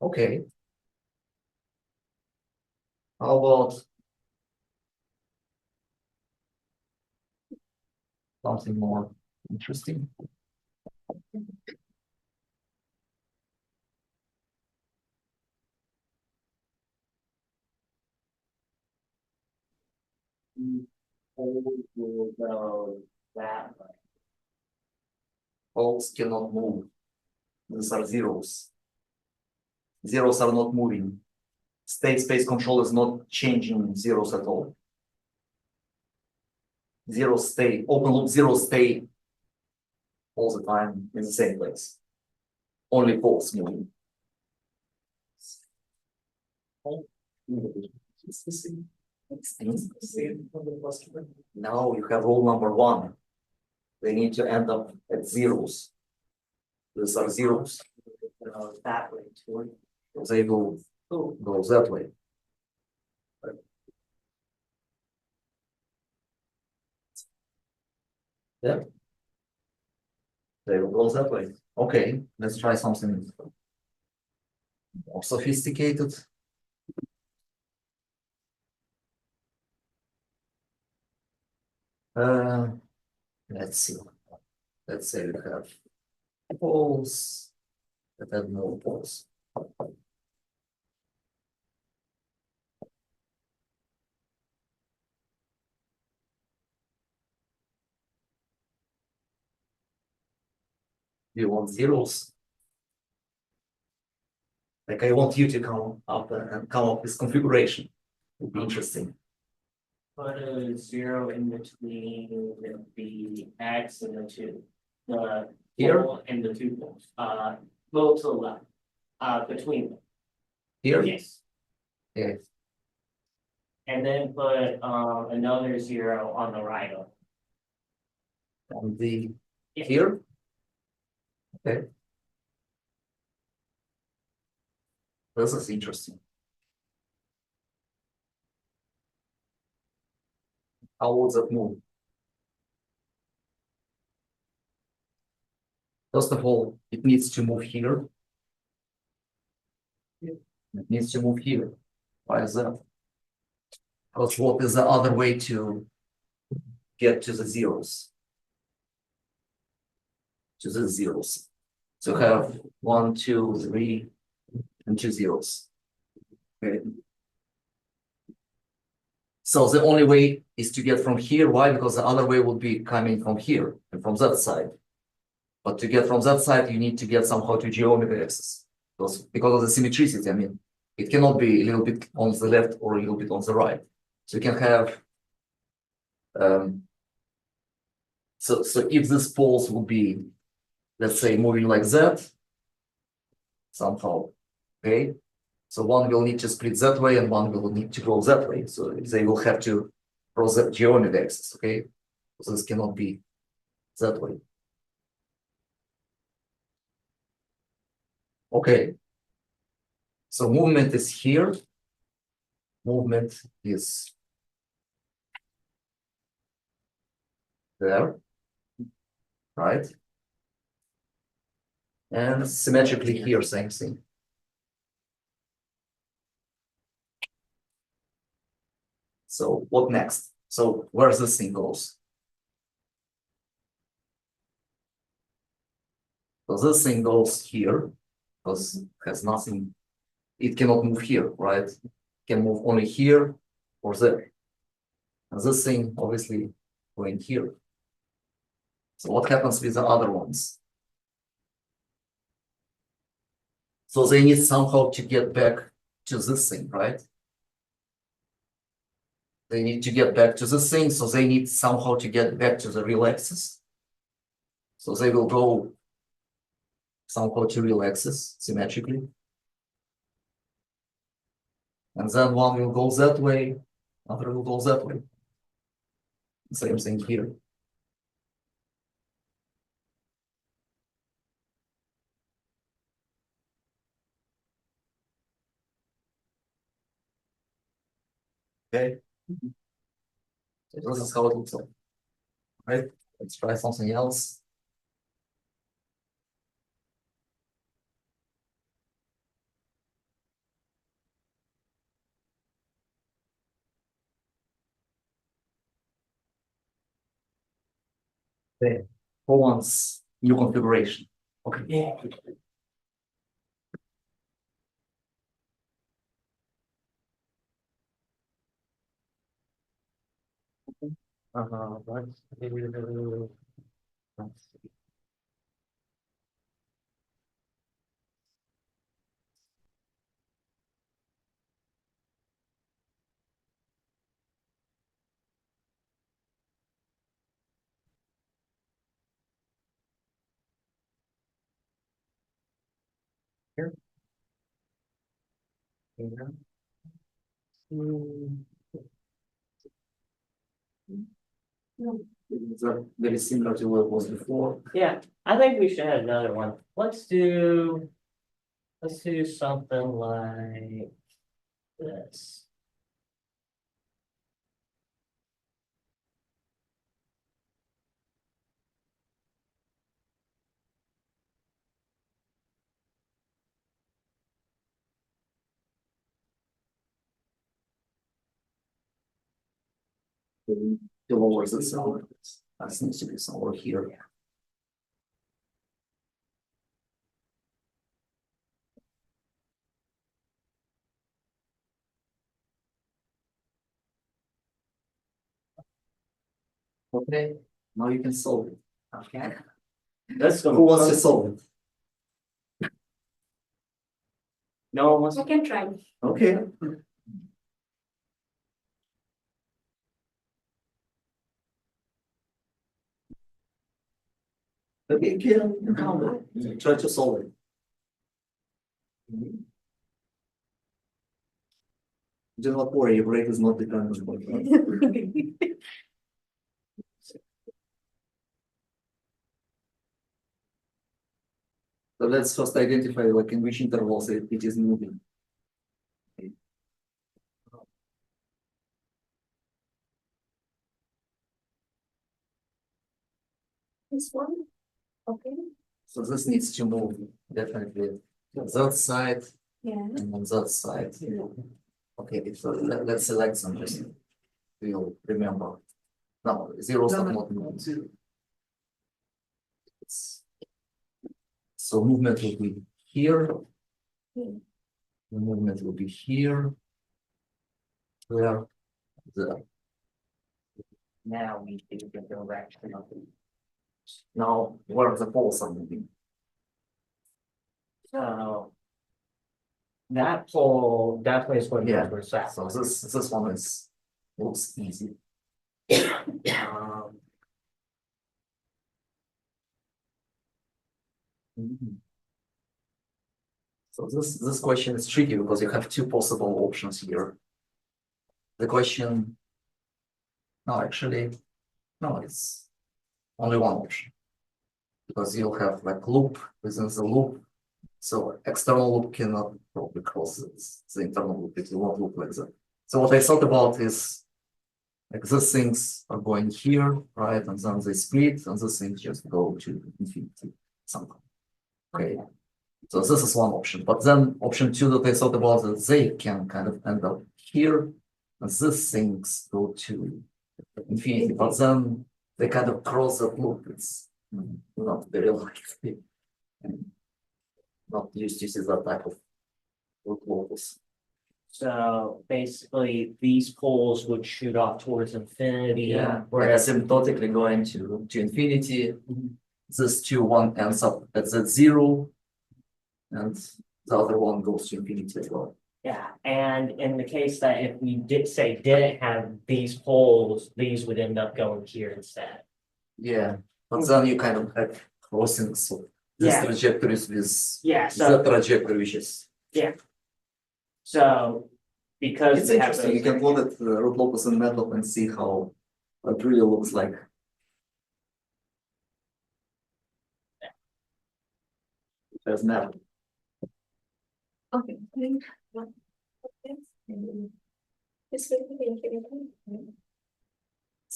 Okay. How about something more interesting? Will go that way. Poles cannot move. These are zeros. Zeros are not moving. State space control is not changing zeros at all. Zeros stay, open loop zeros stay all the time in the same place. Only poles moving. Now you have rule number one. They need to end up at zeros. These are zeros. That way too. They will go that way. Yeah. They will go that way. Okay, let's try something more sophisticated. Let's see. Let's say we have poles that have no poles. You want zeros? Like I want you to come up and come up with configuration. Would be interesting. Put a zero in between the X and the two. The Here? pole and the two poles. Go to the left. Between them. Here? Yes. Yes. And then put another zero on the right of. On the Yeah. here? Okay. This is interesting. How would that move? First of all, it needs to move here. It needs to move here. Why is that? Because what is the other way to get to the zeros? To the zeros. So have 1, 2, 3, and 2 zeros. Okay. So the only way is to get from here. Why? Because the other way would be coming from here and from that side. But to get from that side, you need to get somehow to geometry axis. Because of the symmetricity, I mean, it cannot be a little bit on the left or a little bit on the right. So you can have so if this poles would be, let's say, moving like that, somehow, okay? So one will need to split that way and one will need to go that way. So they will have to cross the geometry axis, okay? So this cannot be that way. Okay. So movement is here. Movement is there, right? And symmetrically here, same thing. So what next? So where's this thing goes? So this thing goes here, because it has nothing, it cannot move here, right? It can move only here or there. And this thing obviously going here. So what happens with the other ones? So they need somehow to get back to this thing, right? They need to get back to this thing, so they need somehow to get back to the real axis. So they will go somehow to real axis symmetrically. And then one will go that way, other will go that way. Same thing here. Okay. So this is how it looks like. Right? Let's try something else. Okay. For once, new configuration. Okay. Yeah. Let's see. Here. Here. These are very similar to what it was before. Yeah, I think we should have another one. Let's do something like this. The lower the cell. That seems to be somewhere here. Okay, now you can solve it. Okay. Let's go. Who wants to solve it? No one wants I can try. Okay. Okay, Kim, try to solve it. Do not worry, your rate is not dependent on that. So let's first identify like in which intervals it is moving. This one, okay, So this needs to move definitely on that side yeah. and on that side. Okay, so let's select something. We'll remember. No, zeros are not moving. So movement will be here. Hmm. The movement will be here. There there. Now we do the direction of the. Now, where the poles are moving? So. That pole definitely is going to Yeah. go towards that. So this one is looks easy. Um, Mhm. So this question is tricky because you have two possible options here. The question, no, actually, no, it's only one option. Because you'll have like loop within the loop. So external loop cannot probably cross the internal loop. It will not look like that. So what I thought about is like these things are going here, right? And then they split, and these things just go to infinity somehow. Okay. So this is one option. But then option two that I thought about that they can kind of end up here, and these things go to infinity. But then they kind of cross that loop. It's not very likely. And not used to see that type of locus. so basically, these poles would shoot off towards infinity. Yeah, like Whereas, asymptotically going to infinity. This two one ends up at that zero, and the other one goes to infinity as well. yeah, and in the case that if we didn't have these poles, these would end up going here instead. Yeah, but then you kind of have crossings of these Yeah. trajectories with Yeah, the so, trajectory which is. so, because It's we have interesting. You those, can plot it root locus in MATLAB and see how it really looks like. There's MATLAB. Okay. This will be infinity.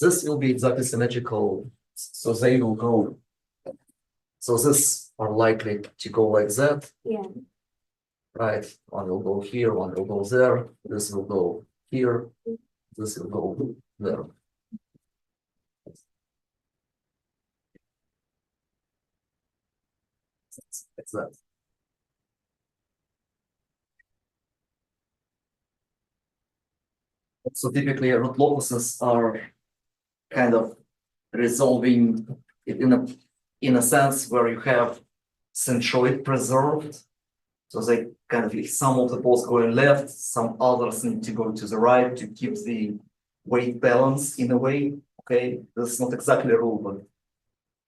This will be exactly symmetrical, so they will go. So this are likely to go like that, Yeah. right? One will go here, one will go there, this will go here, this will go there. It's that. So typically root locuses are kind of resolving it in a sense where you have centroid preserved. So they kind of some of the poles going left, some others need to go to the right to keep the weight balance in a way. Okay, this is not exactly a rule, but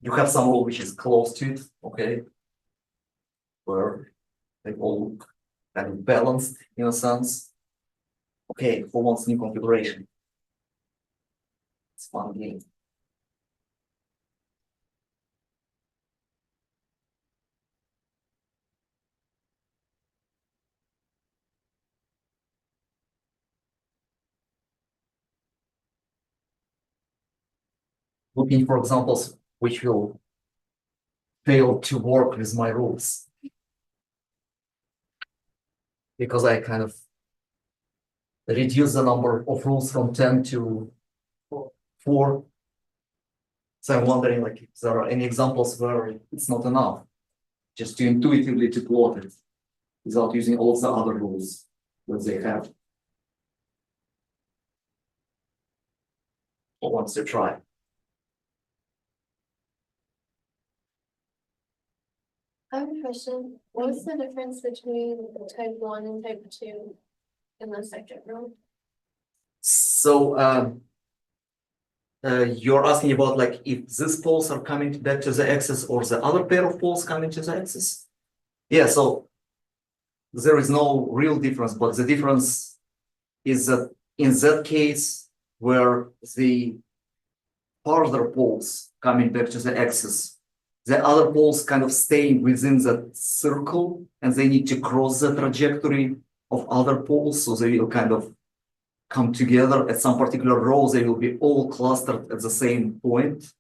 you have some rule which is close to it. Okay, where they all look kind of balanced in a sense. Okay, who wants new configuration? It's fun game. Looking for examples which will fail to work with my rules. Because I kind of reduce the number of rules from 10 to 4. So I'm wondering like if there are any examples where it's not enough just to intuitively to plot it without using all the other rules that they have. Or wants to try. I have a question. What's the difference between type 1 and type 2 in the sector rule? So you're asking about like if these poles are coming back to the axis or the other pair of poles coming to the axis? Yeah, so there is no real difference, but the difference is that in that case where the farther poles coming back to the axis, the other poles kind of staying within that circle and they need to cross the trajectory of other poles, so they will kind of come together at some particular row. They will be all clustered at the same point,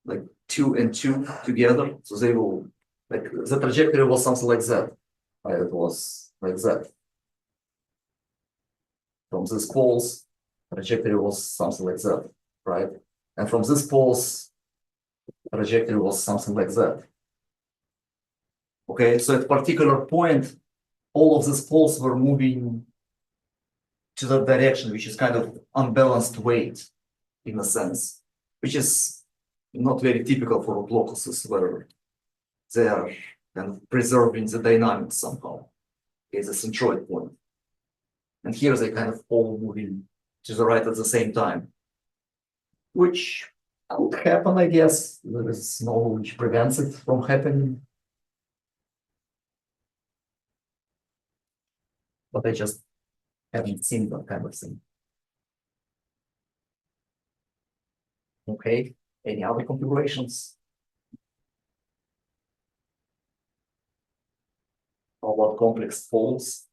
like 2 and 2 together. So they will, like the trajectory was something like that. Right? It was like that. From these poles, trajectory was something like that, right? And from these poles, trajectory was something like that. Okay, so at a particular point, all of these poles were moving to that direction, which is kind of unbalanced weight in a sense, which is not very typical for locuses where they are kind of preserving the dynamics somehow. Is a centroid point. And here they kind of all moving to the right at the same time, which could happen, I guess. There is no law which prevents it from happening. But I just haven't seen that kind of thing. Okay, any other configurations? How about complex folds?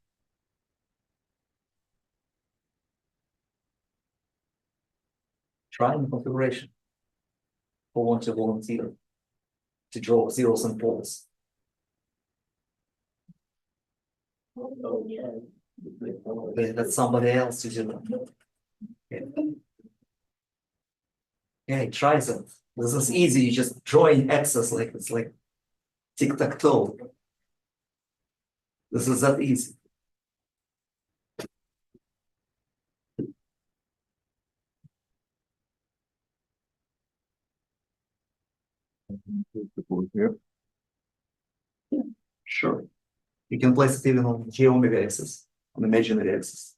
Try the configuration. Who want to volunteer to draw zeros and poles? Oh, yeah. That's somebody else to do that. Okay. Yeah, try it. This is easy. You just draw in X's like it's like tic-tac-toe. This is that easy. Here. Sure. You can place it even on geometry axis, on imaginary axis.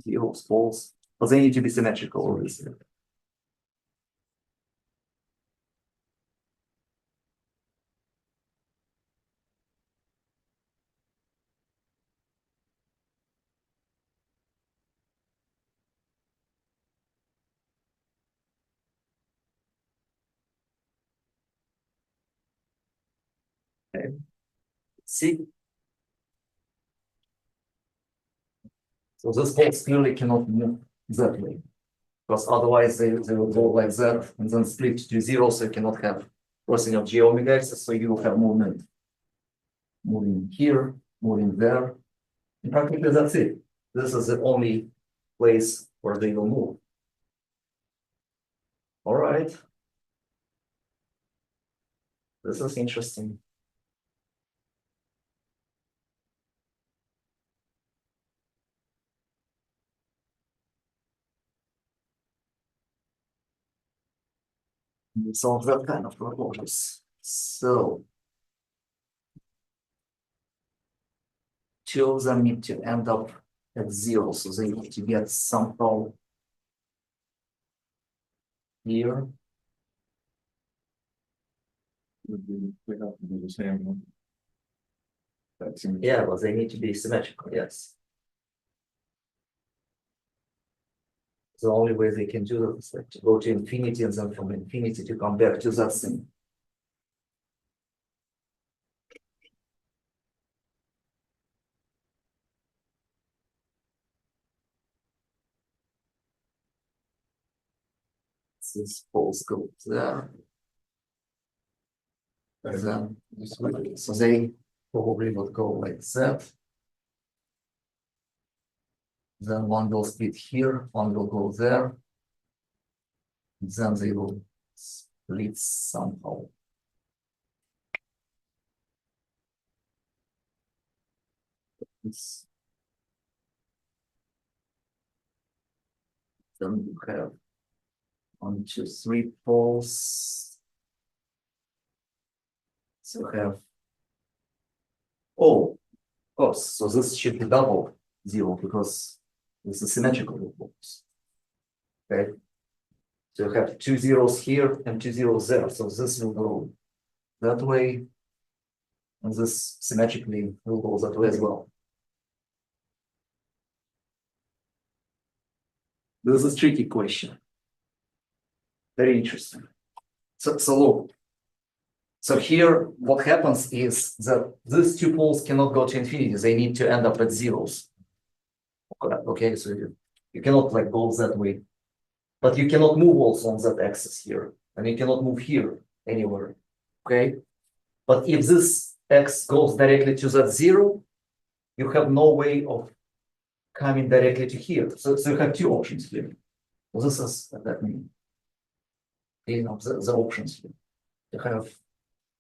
Zeros, poles, but they need to be symmetrical, obviously. Okay. See? So this poles clearly cannot move that way, because otherwise they will go like that and then split to zero, so you cannot have crossing of geometry axis, so you will have movement. Moving here, moving there. And practically that's it. This is the only place where they will move. All right. This is interesting. We solve that kind of proposals. So two of them need to end up at zero, so they need to get somehow here. We have to do the same one. That's in. Yeah, but they need to be symmetrical, yes. The only way they can do that is like to go to infinity and then from infinity to come back to that thing. This poles go there. And then this way, so they probably would go like that. Then one will split here, one will go there. Then they will split somehow. This. Then you have 1, 2, 3 poles. So you have. Oh, of course. So this should be double zero because this is symmetrical poles. Okay. So you have 2 zeros here and 2 zeros there. So this will go that way. And this symmetrically will go that way as well. This is a tricky question. Very interesting. So look. So here, what happens is that these two poles cannot go to infinity. They need to end up at zeros. Okay, so you cannot like go that way. But you cannot move also on that axis here. And you cannot move here anywhere. Okay. But if this x goes directly to that zero, you have no way of coming directly to here. So you have two options here. Well, this is what that means. You know, the options here. You have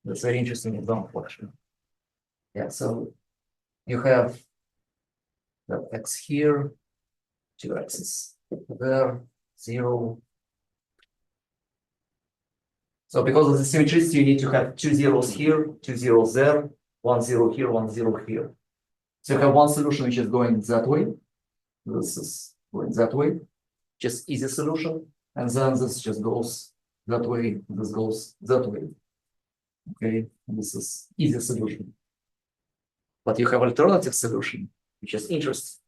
that's very interesting example actually. Yeah, so you have That x here, 2 x's there, 0. So because of the symmetricity, you need to have 2 zeros here, 2 zeros there, 1 0 here, 1 0 here. So you have one solution which is going that way. This is going that way, just easy solution. And then this just goes that way, this goes that way. Okay, and this is easy solution. But you have alternative solution, which is interesting.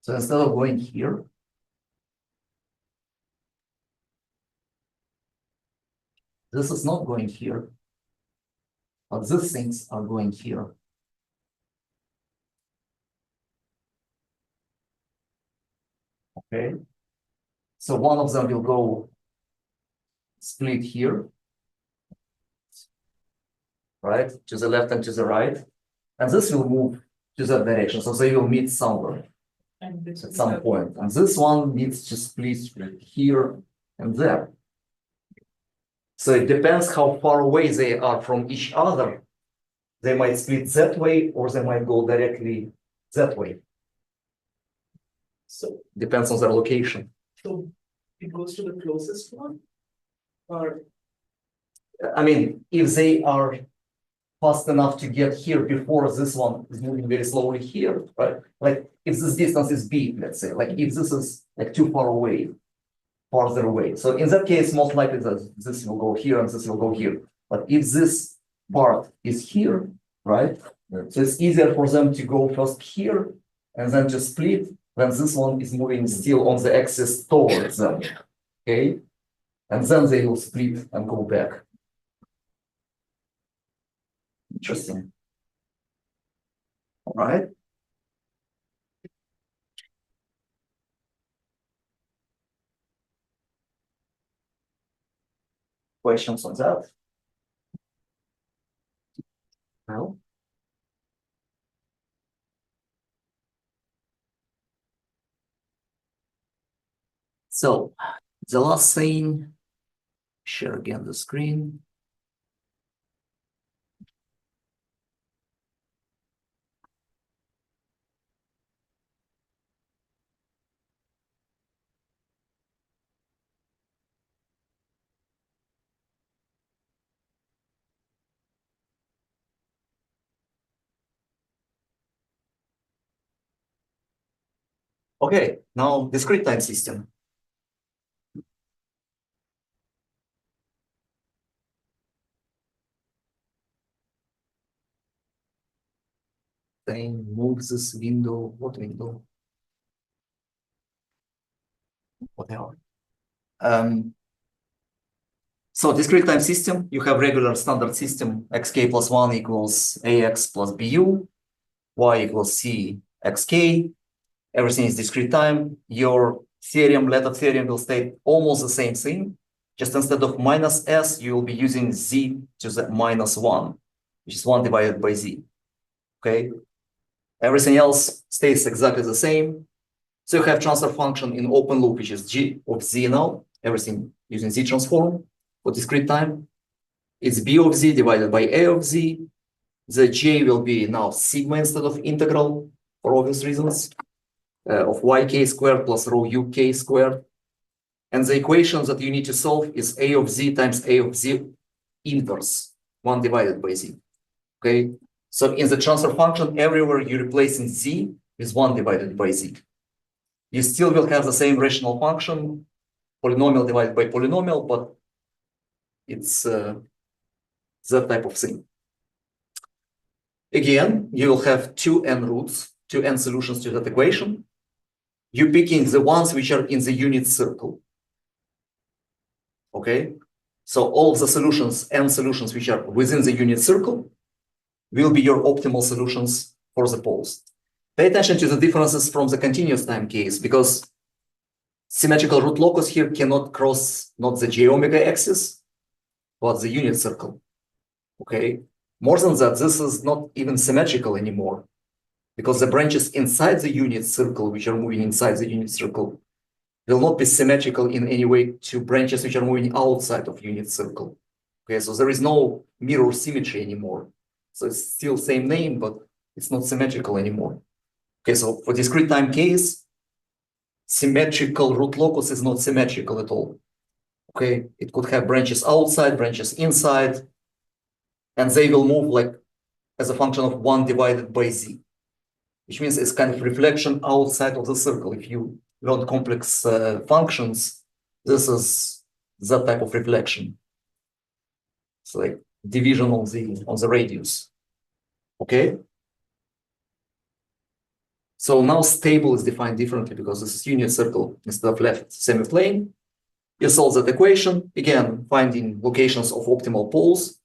So instead of going here, this is not going here, but these things are going here. Okay, so one of them will go split here, right, to the left and to the right, and this will move to that direction, so they will meet somewhere And this at is some the- point, and this one needs to split here and there. So it depends how far away they are from each other. They might split that way, or they might go directly that way. So, Depends on their location. so it goes to the closest one? Or, I mean, if they are fast enough to get here before this one is moving very slowly here, right? Like if this distance is big, let's say, like if this is like too far away, farther away. So in that case, most likely that this will go here and this will go here. But if this part is here, right? So it's easier for them to go first here and then to split when this one is moving still on the axis towards them. Okay? And then they will split and go back. Interesting. All right. Questions on that? No? So the last thing, share again the screen. Okay, now discrete time system. Then move this window, what window? Whatever. So discrete time system, you have regular standard system, xk plus 1 equals ax plus bu, y equals c xk. Everything is discrete time. Your theorem, letter theorem will state almost the same thing. Just instead of minus s, you will be using z to the minus 1, which is 1 divided by z. Okay. Everything else stays exactly the same. So you have transfer function in open loop, which is g of z now, everything using z transform for discrete time. It's b of z divided by a of z. The j will be now sigma instead of integral for obvious reasons. Of yk squared plus rho uk squared. And the equation that you need to solve is a of z times a of z inverse, 1 divided by z. Okay, so in the transfer function, everywhere you replace in z is 1 divided by z. You still will have the same rational function, polynomial divided by polynomial, but it's that type of thing. Again, you will have 2n roots, 2n solutions to that equation. You're picking the ones which are in the unit circle. Okay, so all the solutions, n solutions which are within the unit circle, will be your optimal solutions for the poles. Pay attention to the differences from the continuous time case, because symmetrical root locus here cannot cross not the j omega axis, but the unit circle. Okay, more than that, this is not even symmetrical anymore, because the branches inside the unit circle, which are moving inside the unit circle, will not be symmetrical in any way to branches which are moving outside of unit circle. Okay, so there is no mirror symmetry anymore. So it's still same name, but It's not symmetrical anymore. Okay, so for discrete time case, symmetrical root locus is not symmetrical at all. Okay, it could have branches outside, branches inside, and they will move like as a function of 1 divided by z, which means it's kind of reflection outside of the circle. If you learn complex functions, this is that type of reflection. It's like division on the radius. Okay. So now stable is defined differently because this is unit circle instead of left semiplane. You solve that equation, again, finding locations of optimal poles.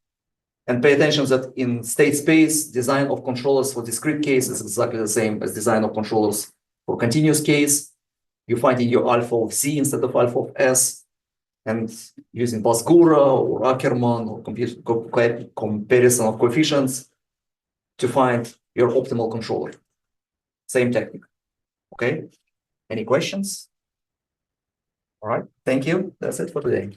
And pay attention that in state space, design of controllers for discrete case is exactly the same as design of controllers for continuous case. You find in your alpha of Z instead of alpha of S. And using Basgura or Ackermann or comparison of coefficients to find your optimal controller. Same technique. Okay. Any questions? All right. Thank you. That's it for today.